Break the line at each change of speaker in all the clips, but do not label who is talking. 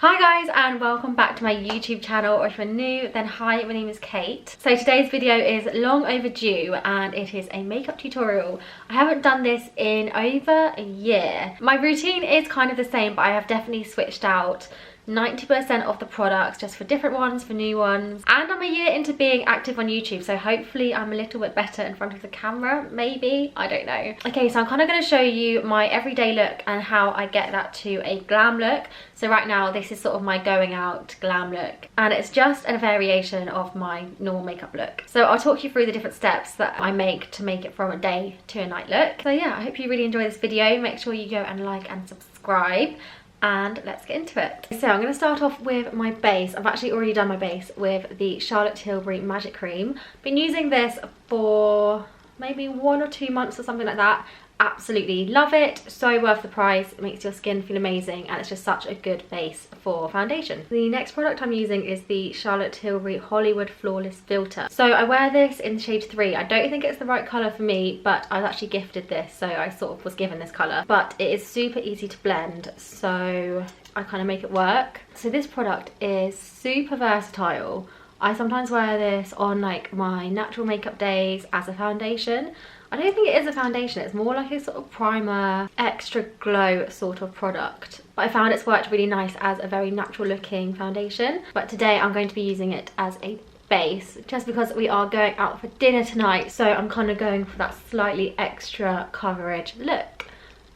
Hi guys, and welcome back to my YouTube channel, or if you're new then hi, my name is Kate. So today's video is long overdue and it is a makeup tutorial. I haven't done this in over a year. My routine is kind of the same, but I have definitely switched out 90% of the products just for different ones, for new ones. And I'm a year into being active on YouTube, so hopefully I'm a little bit better in front of the camera, maybe, I don't know. Okay, so I'm kind of going to show you my everyday look and how I get that to a glam look. So right now this is sort of my going out glam look, and it's just a variation of my normal makeup look. So I'll talk you through the different steps that I make to make it from a day to a night look. So yeah, I hope you really enjoy this video. Make sure you go and like and subscribe. And let's get into it. So I'm going to start off with my base. I've actually already done my base with the Charlotte Tilbury Magic Cream. Been using this for maybe 1 or 2 months or something like that. Absolutely love it, so worth the price. It makes your skin feel amazing and it's just such a good base for foundation. The next product I'm using is the Charlotte Tilbury Hollywood Flawless Filter. So I wear this in shade 3. I don't think it's the right colour for me, but I was actually gifted this, so I sort of was given this colour. But it is super easy to blend, so I kind of make it work. So this product is super versatile. I sometimes wear this on like my natural makeup days as a foundation. I don't think it is a foundation, it's more like a sort of primer, extra glow sort of product. But I found it's worked really nice as a very natural looking foundation. But today I'm going to be using it as a base, just because we are going out for dinner tonight. So I'm kind of going for that slightly extra coverage look.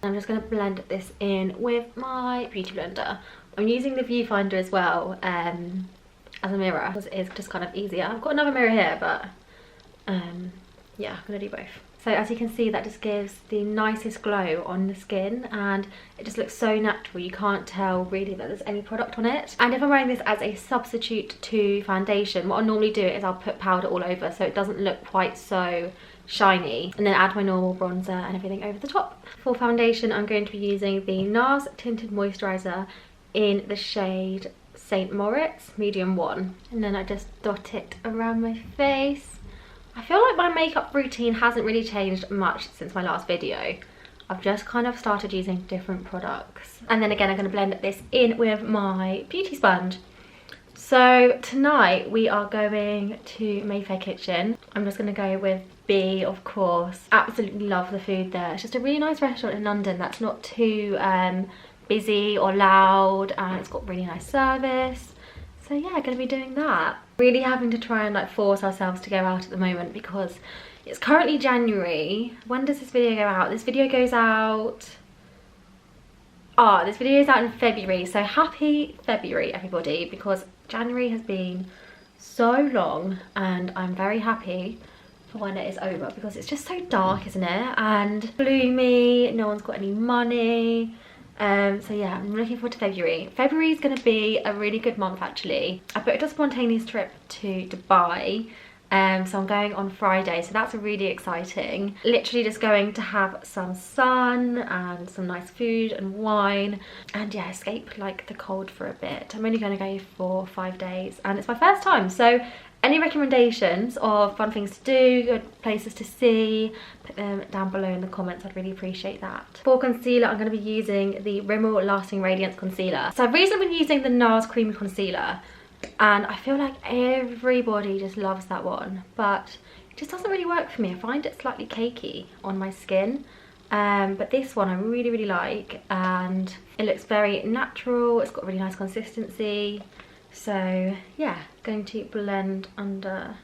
I'm just going to blend this in with my beauty blender. I'm using the viewfinder as well as a mirror, because it is just kind of easier. I've got another mirror here, but yeah, I'm going to do both. So as you can see, that just gives the nicest glow on the skin and it just looks so natural. You can't tell really that there's any product on it. And if I'm wearing this as a substitute to foundation, what I normally do is I'll put powder all over so it doesn't look quite so shiny, and then add my normal bronzer and everything over the top. For foundation, I'm going to be using the NARS Tinted Moisturiser in the shade St. Moritz Medium 1. And then I just dot it around my face. I feel like my makeup routine hasn't really changed much since my last video. I've just kind of started using different products. And then again, I'm going to blend this in with my beauty sponge. So tonight we are going to Mayfair Kitchen. I'm just going to go with B, of course. Absolutely love the food there. It's just a really nice restaurant in London that's not too busy or loud, and it's got really nice service. So yeah, gonna be doing that. Really having to try and like force ourselves to go out at the moment because it's currently January. When does this video go out? This video goes out... this video is out in February. So happy February, everybody, because January has been so long and I'm very happy for when it is over because it's just so dark, isn't it? And gloomy, no one's got any money. So yeah, I'm looking forward to February. February is going to be a really good month actually. I booked a spontaneous trip to Dubai, so I'm going on Friday, so that's really exciting. Literally just going to have some sun and some nice food and wine, and yeah, escape like the cold for a bit. I'm only going to go for 5 days and it's my first time, so any recommendations of fun things to do, good places to see, put them down below in the comments. I'd really appreciate that. For concealer, I'm going to be using the Rimmel Lasting Radiance Concealer. So I've recently been using the NARS Creamy Concealer and I feel like everybody just loves that one, but it just doesn't really work for me. I find it slightly cakey on my skin. But this one I really, really like, and it looks very natural. It's got really nice consistency. So yeah, going to blend under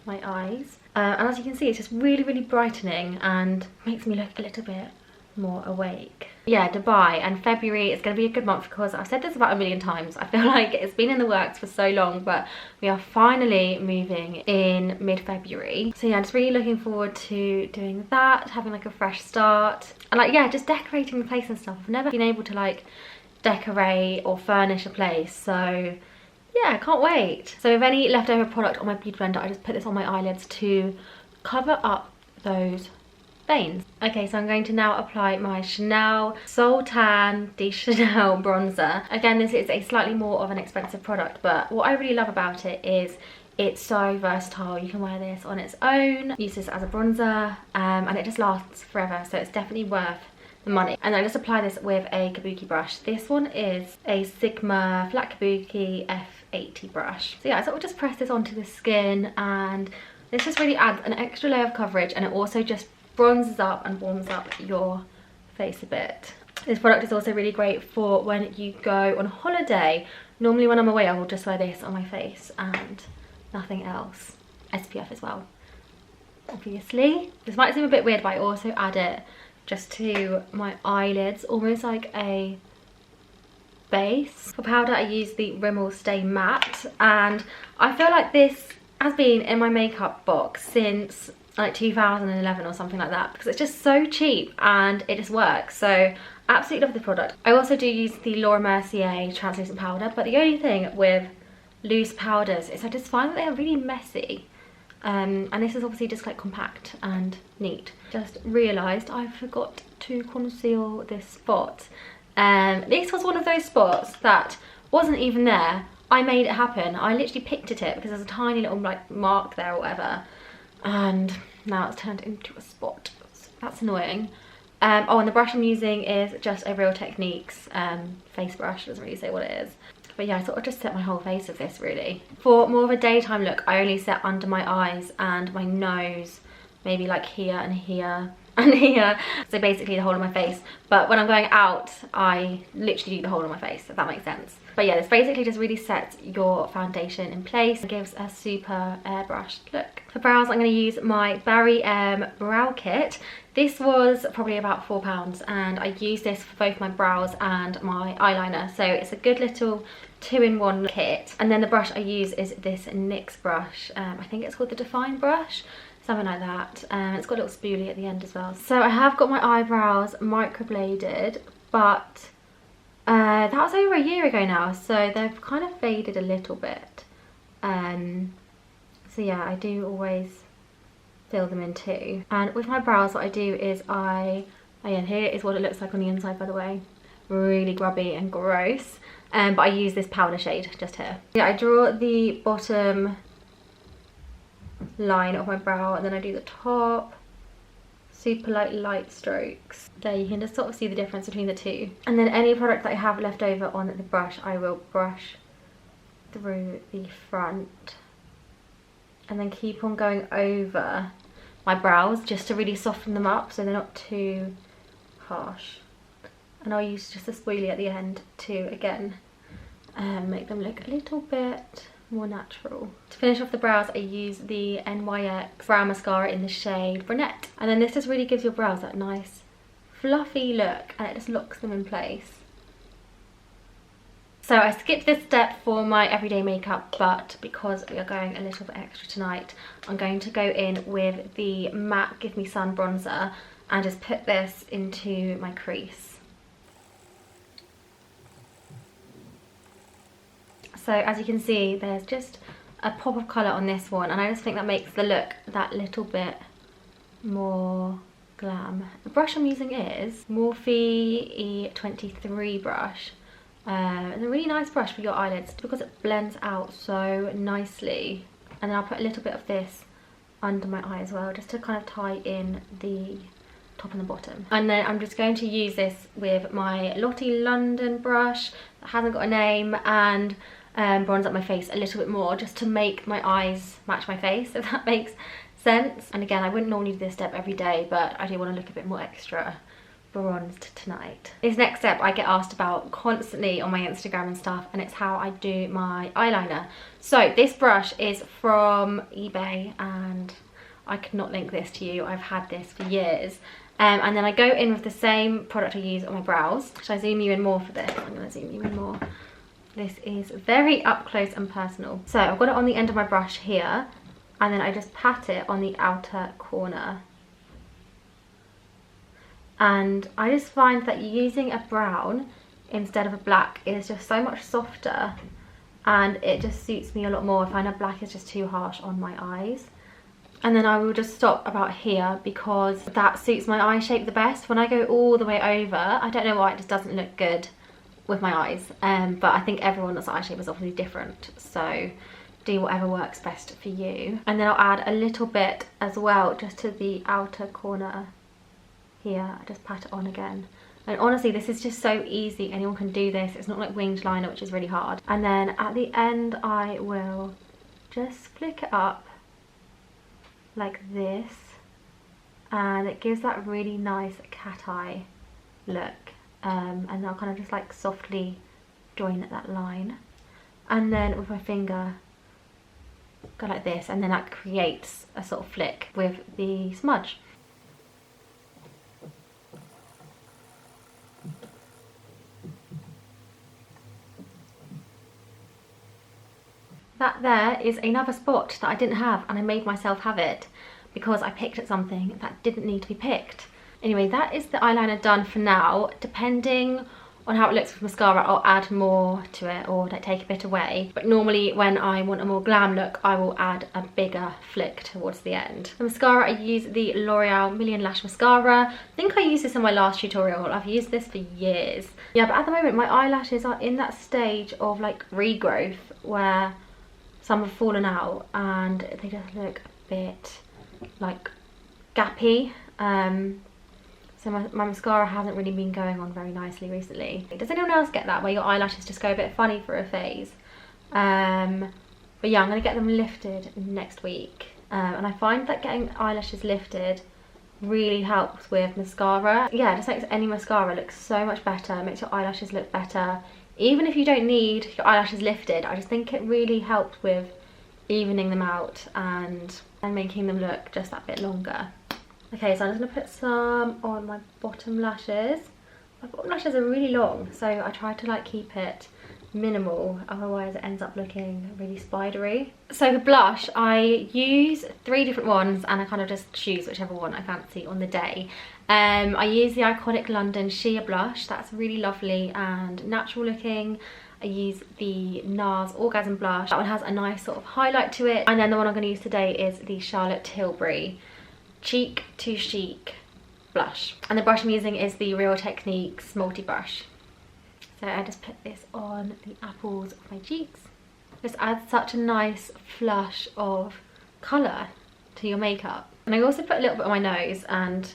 my eyes. And as you can see, it's just really, really brightening and makes me look a little bit more awake. Yeah, Dubai and February is going to be a good month because I've said this about a million times. I feel like it's been in the works for so long, but we are finally moving in mid-February. So yeah, I'm just really looking forward to doing that, having like a fresh start. And like, yeah, just decorating the place and stuff. I've never been able to like decorate or furnish a place, so yeah, I can't wait. So with any leftover product on my beauty blender, I just put this on my eyelids to cover up those veins. Okay, so I'm going to now apply my Chanel Soul Tan de Chanel bronzer. Again, this is a slightly more of an expensive product, but what I really love about it is it's so versatile. You can wear this on its own, use this as a bronzer, and it just lasts forever, so it's definitely worth the money. And I just apply this with a kabuki brush. This one is a Sigma flat kabuki F80 brush. So yeah, I sort of just press this onto the skin, and this just really adds an extra layer of coverage, and it also just bronzes up and warms up your face a bit. This product is also really great for when you go on holiday. Normally when I'm away, I will just wear this on my face and nothing else. SPF as well, obviously. This might seem a bit weird, but I also add it just to my eyelids, almost like a base. For powder, I use the Rimmel Stay Matte, and I feel like this has been in my makeup box since like 2011 or something like that, because it's just so cheap and it just works. So absolutely love the product. I also do use the Laura Mercier translucent powder, but the only thing with loose powders is I just find that they're really messy. And this is obviously just like compact and neat. Just realised I forgot to conceal this spot. This was one of those spots that wasn't even there. I made it happen. I literally picked at it because there's a tiny little like mark there or whatever, and now it's turned into a spot. So that's annoying. Oh, and the brush I'm using is just a Real Techniques face brush. Doesn't really say what it is. But yeah, I sort of just set my whole face with this really. For more of a daytime look, I only set under my eyes and my nose, maybe like here and here and here. So basically the whole of my face. But when I'm going out, I literally do the whole of my face, if that makes sense. But yeah, this basically just really sets your foundation in place. It gives a super airbrushed look. For brows, I'm going to use my Barry M Brow Kit. This was probably about £4, and I use this for both my brows and my eyeliner. So it's a good little 2-in-1 kit. And then the brush I use is this NYX brush. I think it's called the Define brush, something like that. It's got a little spoolie at the end as well. So I have got my eyebrows microbladed, but that was over a year ago now, so they've kind of faded a little bit. So yeah, I do always fill them in too. And with my brows, what I do is and here is what it looks like on the inside, by the way. Really grubby and gross. But I use this powder shade just here. Yeah, I draw the bottom line of my brow, and then I do the top. Super light strokes. There, you can just sort of see the difference between the two. And then any product that I have left over on the brush, I will brush through the front, and then keep on going over my brows just to really soften them up so they're not too harsh. And I'll use just a spoolie at the end to, again, make them look a little bit more natural. To finish off the brows, I use the NYX brow mascara in the shade Brunette. And then this just really gives your brows that nice fluffy look, and it just locks them in place. So I skipped this step for my everyday makeup, but because we are going a little bit extra tonight, I'm going to go in with the matte Give Me Sun bronzer and just put this into my crease. So as you can see, there's just a pop of colour on this one, and I just think that makes the look that little bit more glam. The brush I'm using is Morphe E23 brush. It's a really nice brush for your eyelids because it blends out so nicely. And then I'll put a little bit of this under my eye as well, just to kind of tie in the top and the bottom. And then I'm just going to use this with my Lottie London brush that hasn't got a name, and bronze up my face a little bit more just to make my eyes match my face, if that makes sense. And again, I wouldn't normally do this step every day, but I do want to look a bit more extra bronzed tonight. This next step I get asked about constantly on my Instagram and stuff, and it's how I do my eyeliner. So this brush is from eBay, and I could not link this to you. I've had this for years. And then I go in with the same product I use on my brows. Should I zoom you in more for this? I'm going to zoom you in more. This is very up close and personal. So I've got it on the end of my brush here, and then I just pat it on the outer corner. And I just find that using a brown instead of a black is just so much softer, and it just suits me a lot more. I find a black is just too harsh on my eyes. And then I will just stop about here because that suits my eye shape the best. When I go all the way over, I don't know why, it just doesn't look good with my eyes. But I think everyone's eye shape is obviously different, so do whatever works best for you. And then I'll add a little bit as well just to the outer corner here. I just pat it on again. And honestly, this is just so easy. Anyone can do this. It's not like winged liner, which is really hard. And then at the end, I will just flick it up like this. And it gives that really nice cat eye look. And I'll kind of just like softly join that line. And then with my finger, go like this. And then that creates a sort of flick with the smudge. That there is another spot that I didn't have, and I made myself have it because I picked at something that didn't need to be picked. Anyway, that is the eyeliner done for now. Depending on how it looks with mascara, I'll add more to it or like take a bit away. But normally when I want a more glam look, I will add a bigger flick towards the end. The mascara, I use the L'Oreal Million Lash Mascara. I think I used this in my last tutorial. I've used this for years. Yeah, but at the moment my eyelashes are in that stage of like regrowth where some have fallen out and they just look a bit like gappy. So my mascara hasn't really been going on very nicely recently. Does anyone else get that, where your eyelashes just go a bit funny for a phase? But yeah, I'm going to get them lifted next week. And I find that getting eyelashes lifted really helps with mascara. Yeah, it just makes any mascara look so much better. It makes your eyelashes look better. Even if you don't need your eyelashes lifted, I just think it really helps with evening them out and making them look just that bit longer. Okay, so I'm just going to put some on my bottom lashes. My bottom lashes are really long, so I try to like keep it minimal, otherwise it ends up looking really spidery. So for blush, I use 3 different ones and I kind of just choose whichever one I fancy on the day. I use the Iconic London Sheer Blush. That's really lovely and natural looking. I use the NARS Orgasm Blush. That one has a nice sort of highlight to it. And then the one I'm going to use today is the Charlotte Tilbury Cheek to Chic blush. And the brush I'm using is the Real Techniques Multi Brush. So I just put this on the apples of my cheeks. Just adds such a nice flush of colour to your makeup. And I also put a little bit on my nose, and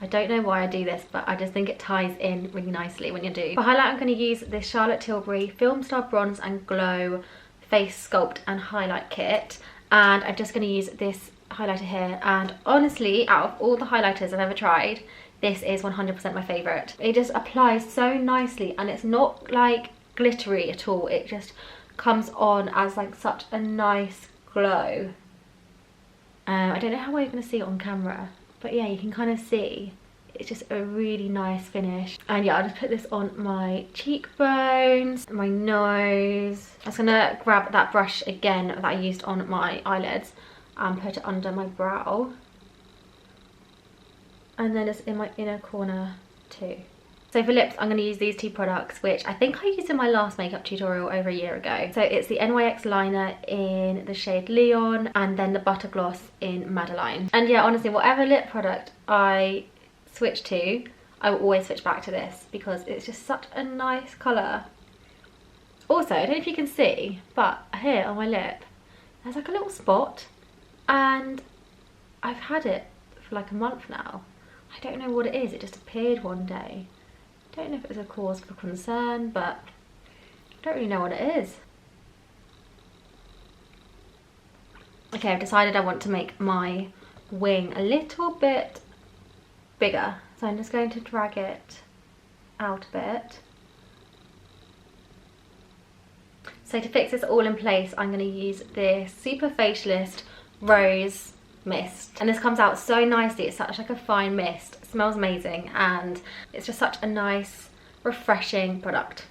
I don't know why I do this, but I just think it ties in really nicely when you do. For highlight, I'm going to use this Charlotte Tilbury Film Star Bronze and Glow Face Sculpt and Highlight Kit. And I'm just going to use this highlighter here. And honestly, out of all the highlighters I've ever tried, this is 100% my favourite. It just applies so nicely and it's not like glittery at all. It just comes on as like such a nice glow. I don't know how well you're going to see it on camera, but yeah, you can kind of see it's just a really nice finish. And yeah, I'll just put this on my cheekbones, my nose. I'm just going to grab that brush again that I used on my eyelids and put it under my brow. And then it's in my inner corner too. So for lips, I'm going to use these 2 products, which I think I used in my last makeup tutorial over a year ago. So it's the NYX liner in the shade Leon, and then the Butter Gloss in Madeline. And yeah, honestly, whatever lip product I switch to, I will always switch back to this because it's just such a nice colour. Also, I don't know if you can see, but here on my lip, there's like a little spot, and I've had it for like a month now. I don't know what it is, it just appeared one day. I don't know if it was a cause for concern, but I don't really know what it is. Okay, I've decided I want to make my wing a little bit bigger. So I'm just going to drag it out a bit. So to fix this all in place, I'm going to use this Super Facialist Rose Mist. And this comes out so nicely. It's such like a fine mist. It smells amazing and it's just such a nice, refreshing product.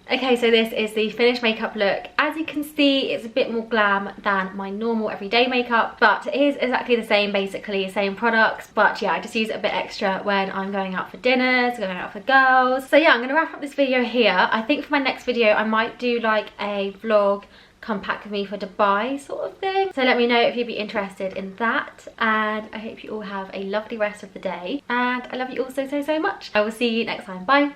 Okay, so this is the finished makeup look. As you can see, it's a bit more glam than my normal everyday makeup, but it is exactly the same, basically, same products. But yeah, I just use it a bit extra when I'm going out for dinners, going out for girls. So yeah, I'm gonna wrap up this video here. I think for my next video, I might do like a vlog, come pack with me for Dubai sort of thing. So let me know if you'd be interested in that, and I hope you all have a lovely rest of the day, and I love you all so much. I will see you next time. Bye.